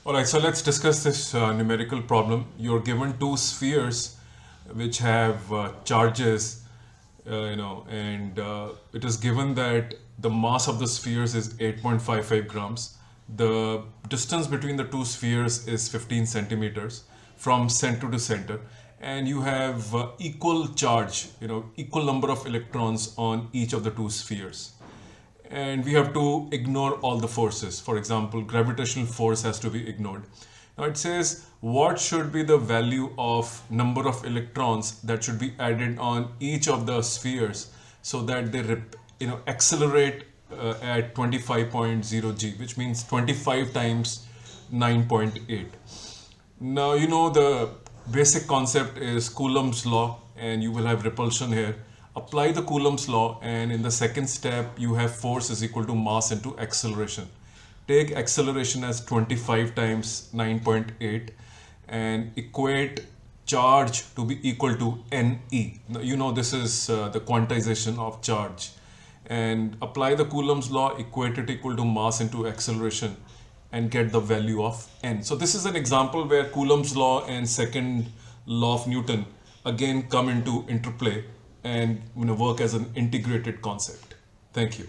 All right, so let's discuss this numerical problem. You're given two spheres which have charges, and it is given that the mass of the spheres is 8.55 grams. The distance between the two spheres is 15 centimeters from center to center, and you have equal charge, equal number of electrons on each of the two spheres, and we have to ignore all the forces. For example, gravitational force has to be ignored. Now it says what should be the value of number of electrons that should be added on each of the spheres so that they accelerate at 25.0 g, which means 25 times 9.8. Now you know the basic concept is Coulomb's law, and you will have repulsion here. Apply the Coulomb's law, and in the second step you have force is equal to mass into acceleration. Take acceleration as 25 times 9.8 and equate charge to be equal to NE. Now, you know this is the quantization of charge. And apply the Coulomb's law, equate it equal to mass into acceleration, and get the value of n. So this is an example where Coulomb's law and second law of Newton again come into interplay and work as an integrated concept. Thank you.